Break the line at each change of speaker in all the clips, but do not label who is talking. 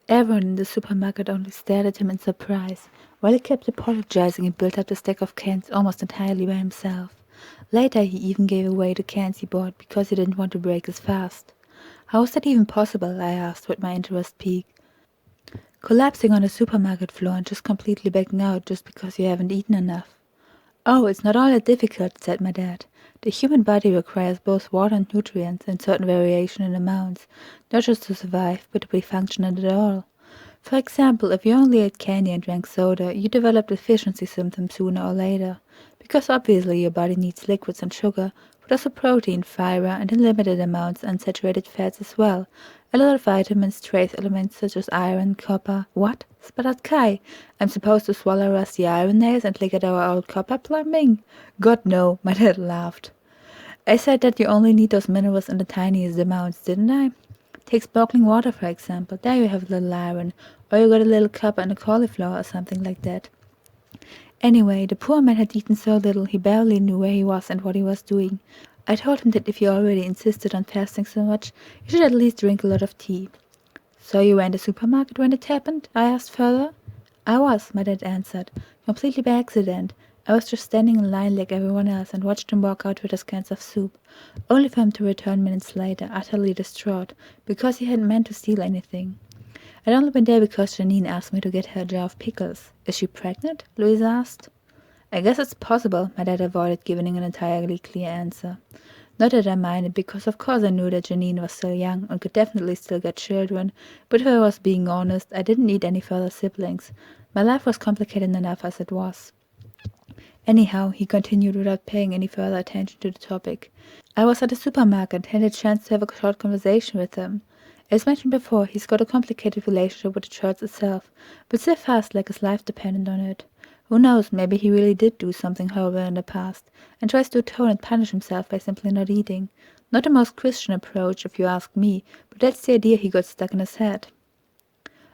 Everyone in the supermarket only stared at him in surprise, while he kept apologizing and built up the stack of cans almost entirely by himself. Later he even gave away the cans he bought because he didn't want to break his fast. How was that even possible? I asked, with my interest piqued. Collapsing on the supermarket floor and just completely backing out just because you haven't eaten enough. Oh, it's not all that difficult, said my dad. The human body requires both water and nutrients in certain variation in amounts, not just to survive, but to be functional at all. For example, if you only ate candy and drank soda, you develop deficiency symptoms sooner or later, because obviously your body needs liquids and sugar, but also protein, fiber, and in limited amounts unsaturated fats as well, a lot of vitamins, trace elements such as iron, copper. What? Sputtered Kai. I'm supposed to swallow rusty iron nails and lick at our old copper plumbing? God no, my dad laughed. I said that you only need those minerals in the tiniest amounts, didn't I? Take sparkling water, for example. There you have a little iron, or you got a little copper and a cauliflower or something like that. Anyway, the poor man had eaten so little he barely knew where he was and what he was doing. I told him that if he already insisted on fasting so much, he should at least drink a lot of tea. So you were in the supermarket when it happened? I asked further. I was, my dad answered, completely by accident. I was just standing in line like everyone else and watched him walk out with his cans of soup, only for him to return minutes later, utterly distraught, because he hadn't meant to steal anything. I'd only been there because Janine asked me to get her a jar of pickles. Is she pregnant? Louise asked. I guess it's possible, my dad avoided giving an entirely clear answer. Not that I minded, because of course I knew that Janine was still young and could definitely still get children, but if I was being honest, I didn't need any further siblings. My life was complicated enough as it was. Anyhow, he continued without paying any further attention to the topic. I was at the supermarket and had a chance to have a short conversation with him. As mentioned before, he's got a complicated relationship with the church itself, but still fast like his life depended on it. Who knows, maybe he really did do something horrible in the past, and tries to atone and punish himself by simply not eating. Not the most Christian approach, if you ask me, but that's the idea he got stuck in his head.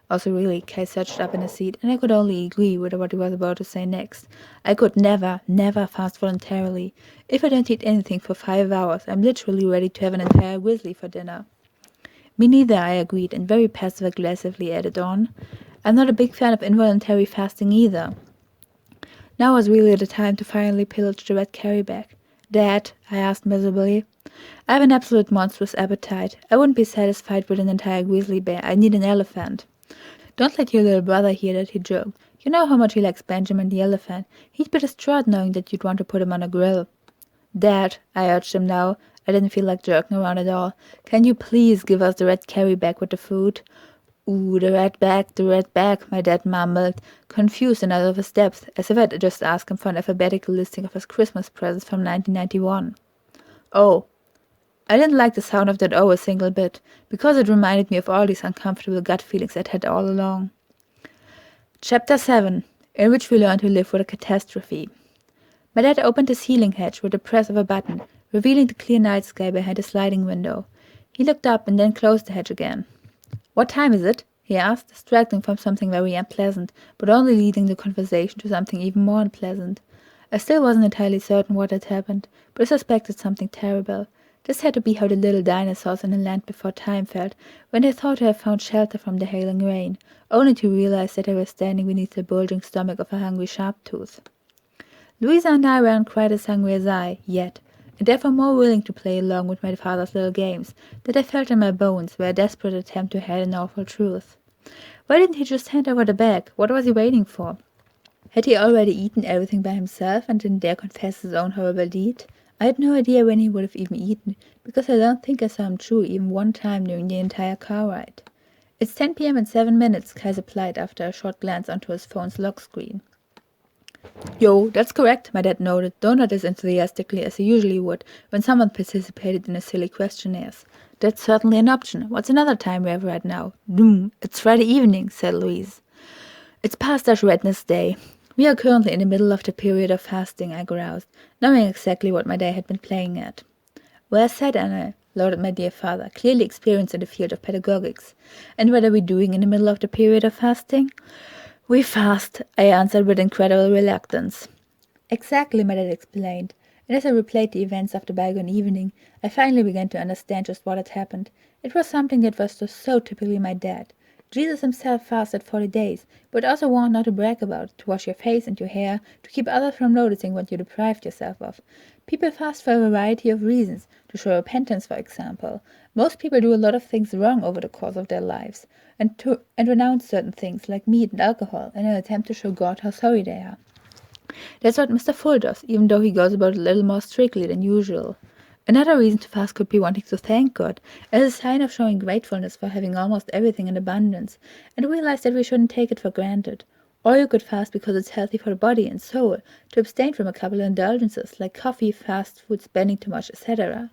Also really, Kay searched up in his seat, and I could only agree with what he was about to say next. I could never, never fast voluntarily. If I don't eat anything for 5 hours, I'm literally ready to have an entire grizzly for dinner. Me neither, I agreed, and very passive-aggressively added on. I'm not a big fan of involuntary fasting either. Now was really the time to finally pillage the red carry bag. Dad, I asked miserably. I have an absolute monstrous appetite. I wouldn't be satisfied with an entire grizzly bear. I need an elephant. Don't let your little brother hear that, he joked. You know how much he likes Benjamin the elephant. He'd be distraught knowing that you'd want to put him on a grill. Dad, I urged him now. I didn't feel like jerking around at all. Can you please give us the red carry bag with the food? Ooh, the red bag, my dad mumbled, confused and out of his depth, as if I'd just asked him for an alphabetical listing of his Christmas presents from 1991. Oh. I didn't like the sound of that "oh" a single bit, because it reminded me of all these uncomfortable gut feelings I'd had all along. Chapter 7, in which we learn to live with a catastrophe. My dad opened the ceiling hatch with the press of a button, revealing the clear night sky behind the sliding window. He looked up and then closed the hatch again. What time is it? He asked, distracting from something very unpleasant, but only leading the conversation to something even more unpleasant. I still wasn't entirely certain what had happened, but I suspected something terrible. This had to be how the little dinosaurs in the land before time felt when they thought to have found shelter from the hailing rain, only to realize that they were standing beneath the bulging stomach of a hungry sharp-tooth. Louisa and I weren't quite as hungry as I, yet, and therefore more willing to play along with my father's little games, that I felt in my bones were a desperate attempt to hide an awful truth. Why didn't he just hand over the bag? What was he waiting for? Had he already eaten everything by himself and didn't dare confess his own horrible deed? I had no idea when he would have even eaten, because I don't think I saw him chew even one time during the entire car ride. It's 10 p.m. and 7 minutes, Kai supplied after a short glance onto his phone's lock screen. Yo, that's correct, my dad noted, though not as enthusiastically as he usually would when someone participated in a silly questionnaires. That's certainly an option. What's another time we have right now? It's Friday evening, said Louise. It's past Ash Wednesday. We are currently in the middle of the period of fasting, I groused, knowing exactly what my day had been playing at. Well said, Anna, lauded my dear father, clearly experienced in the field of pedagogics. And what are we doing in the middle of the period of fasting? We fast, I answered with incredible reluctance. Exactly, my dad explained, and as I replayed the events of the bygone evening, I finally began to understand just what had happened. It was something that was so typically my dad. Jesus himself fasted 40 days, but also warned not to brag about it, to wash your face and your hair, to keep others from noticing what you deprived yourself of. People fast for a variety of reasons, to show repentance, for example. Most people do a lot of things wrong over the course of their lives, and renounce certain things like meat and alcohol in an attempt to show God how sorry they are. That's what Mr. Full does, even though he goes about it a little more strictly than usual. Another reason to fast could be wanting to thank God, as a sign of showing gratefulness for having almost everything in abundance, and realize that we shouldn't take it for granted. Or you could fast because it's healthy for the body and soul, to abstain from a couple of indulgences, like coffee, fast food, spending too much, etc.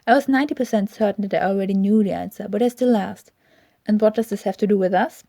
I was 90% certain that I already knew the answer, but I still asked. And what does this have to do with us?